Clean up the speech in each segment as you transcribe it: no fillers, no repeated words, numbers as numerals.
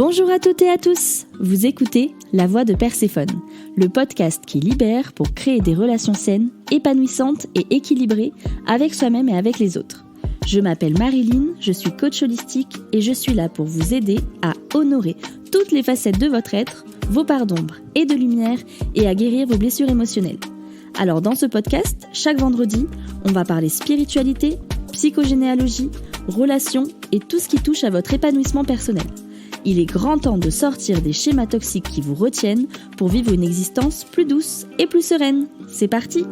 Bonjour à toutes et à tous, vous écoutez La Voix de Perséphone, le podcast qui libère pour créer des relations saines, épanouissantes et équilibrées avec soi-même et avec les autres. Je m'appelle Marilyn, je suis coach holistique et je suis là pour vous aider à honorer toutes les facettes de votre être, vos parts d'ombre et de lumière et à guérir vos blessures émotionnelles. Alors dans ce podcast, chaque vendredi, on va parler spiritualité, psychogénéalogie, relations et tout ce qui touche à votre épanouissement personnel. Il est grand temps de sortir des schémas toxiques qui vous retiennent pour vivre une existence plus douce et plus sereine. C'est parti!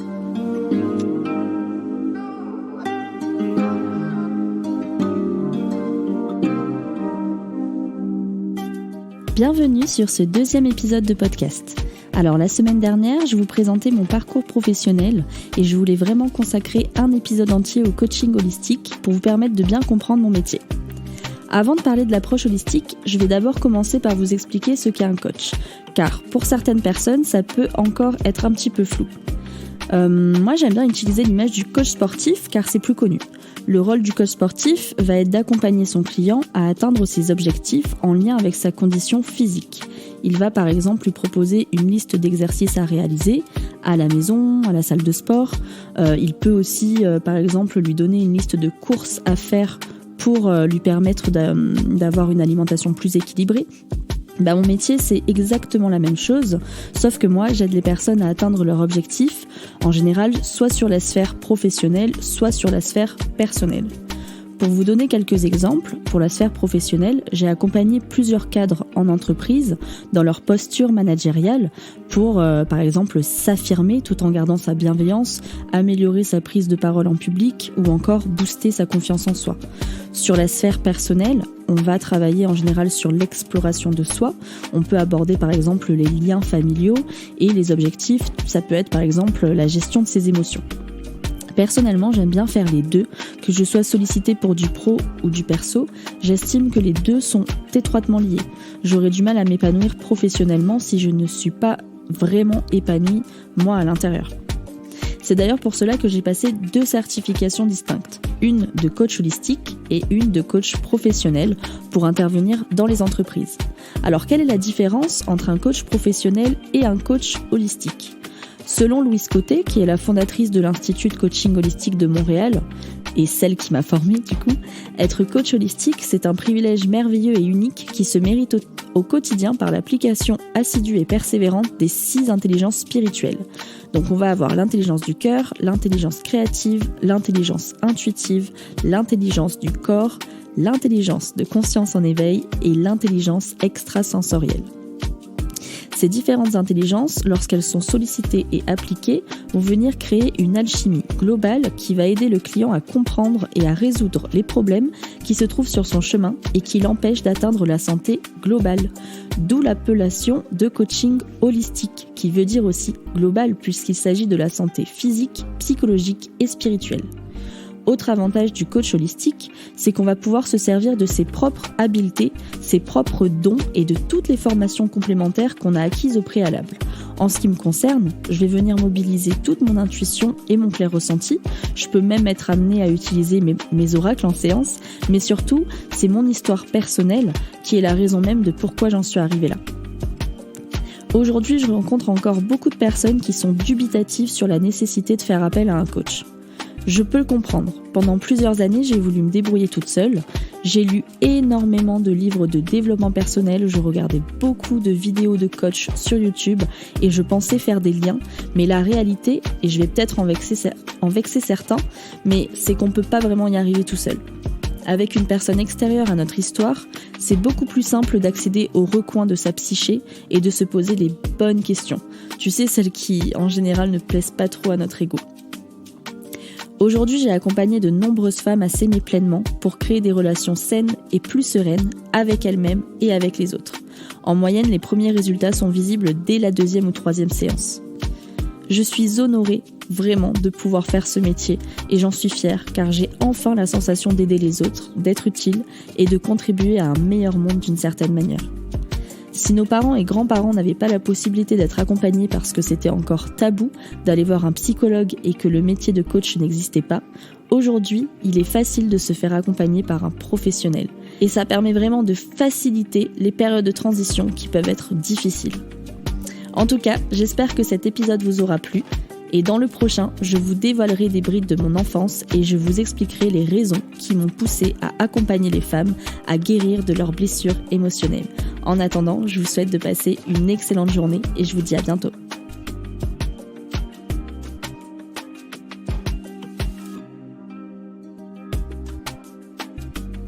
Bienvenue sur ce deuxième épisode de podcast. Alors la semaine dernière, je vous présentais mon parcours professionnel et je voulais vraiment consacrer un épisode entier au coaching holistique pour vous permettre de bien comprendre mon métier. Avant de parler de l'approche holistique, je vais d'abord commencer par vous expliquer ce qu'est un coach, car pour certaines personnes, ça peut encore être un petit peu flou. Moi, j'aime bien utiliser l'image du coach sportif car c'est plus connu. Le rôle du coach sportif va être d'accompagner son client à atteindre ses objectifs en lien avec sa condition physique. Il va par exemple lui proposer une liste d'exercices à réaliser à la maison, à la salle de sport. Il peut aussi par exemple lui donner une liste de courses à faire pour lui permettre d'avoir une alimentation plus équilibrée. Mon métier, c'est exactement la même chose, sauf que moi, j'aide les personnes à atteindre leur objectif, en général, soit sur la sphère professionnelle, soit sur la sphère personnelle. Pour vous donner quelques exemples, pour la sphère professionnelle, j'ai accompagné plusieurs cadres en entreprise dans leur posture managériale pour, par exemple, s'affirmer tout en gardant sa bienveillance, améliorer sa prise de parole en public ou encore booster sa confiance en soi. Sur la sphère personnelle, on va travailler en général sur l'exploration de soi. On peut aborder par exemple les liens familiaux et les objectifs. Ça peut être par exemple la gestion de ses émotions. Personnellement, j'aime bien faire les deux, que je sois sollicitée pour du pro ou du perso. J'estime que les deux sont étroitement liés. J'aurais du mal à m'épanouir professionnellement si je ne suis pas vraiment épanouie, moi, à l'intérieur. C'est d'ailleurs pour cela que j'ai passé 2 certifications distinctes, une de coach holistique et une de coach professionnel pour intervenir dans les entreprises. Alors, quelle est la différence entre un coach professionnel et un coach holistique ? Selon Louise Côté, qui est la fondatrice de l'Institut de coaching holistique de Montréal, et celle qui m'a formée du coup, être coach holistique, c'est un privilège merveilleux et unique qui se mérite au quotidien par l'application assidue et persévérante des 6 intelligences spirituelles. Donc on va avoir l'intelligence du cœur, l'intelligence créative, l'intelligence intuitive, l'intelligence du corps, l'intelligence de conscience en éveil et l'intelligence extrasensorielle. Ces différentes intelligences, lorsqu'elles sont sollicitées et appliquées, vont venir créer une alchimie globale qui va aider le client à comprendre et à résoudre les problèmes qui se trouvent sur son chemin et qui l'empêchent d'atteindre la santé globale. D'où l'appellation de coaching holistique, qui veut dire aussi global puisqu'il s'agit de la santé physique, psychologique et spirituelle. Autre avantage du coach holistique, c'est qu'on va pouvoir se servir de ses propres habiletés, ses propres dons et de toutes les formations complémentaires qu'on a acquises au préalable. En ce qui me concerne, je vais venir mobiliser toute mon intuition et mon clair ressenti. Je peux même être amenée à utiliser mes oracles en séance, mais surtout, c'est mon histoire personnelle qui est la raison même de pourquoi j'en suis arrivée là. Aujourd'hui, je rencontre encore beaucoup de personnes qui sont dubitatives sur la nécessité de faire appel à un coach. Je peux le comprendre. Pendant plusieurs années, j'ai voulu me débrouiller toute seule. J'ai lu énormément de livres de développement personnel, je regardais beaucoup de vidéos de coach sur YouTube et je pensais faire des liens. Mais la réalité, et je vais peut-être en vexer certains, mais c'est qu'on ne peut pas vraiment y arriver tout seul. Avec une personne extérieure à notre histoire, c'est beaucoup plus simple d'accéder au recoin de sa psyché et de se poser les bonnes questions. Tu sais, celles qui, en général, ne plaisent pas trop à notre ego. Aujourd'hui, j'ai accompagné de nombreuses femmes à s'aimer pleinement pour créer des relations saines et plus sereines avec elles-mêmes et avec les autres. En moyenne, les premiers résultats sont visibles dès la 2e ou 3e séance. Je suis honorée vraiment de pouvoir faire ce métier et j'en suis fière car j'ai enfin la sensation d'aider les autres, d'être utile et de contribuer à un meilleur monde d'une certaine manière. Si nos parents et grands-parents n'avaient pas la possibilité d'être accompagnés parce que c'était encore tabou d'aller voir un psychologue et que le métier de coach n'existait pas, aujourd'hui, il est facile de se faire accompagner par un professionnel. Et ça permet vraiment de faciliter les périodes de transition qui peuvent être difficiles. En tout cas, j'espère que cet épisode vous aura plu. Et dans le prochain, je vous dévoilerai des brides de mon enfance et je vous expliquerai les raisons qui m'ont poussée à accompagner les femmes à guérir de leurs blessures émotionnelles. En attendant, je vous souhaite de passer une excellente journée et je vous dis à bientôt.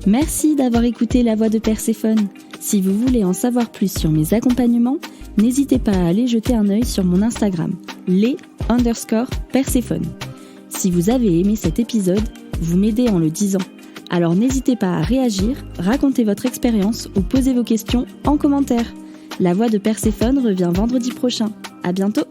Merci d'avoir écouté La Voix de Perséphone. Si vous voulez en savoir plus sur mes accompagnements, n'hésitez pas à aller jeter un œil sur mon Instagram, les_Perséphone. Si vous avez aimé cet épisode, vous m'aidez en le disant. Alors n'hésitez pas à réagir, raconter votre expérience ou poser vos questions en commentaire. La Voix de Perséphone revient vendredi prochain. À bientôt!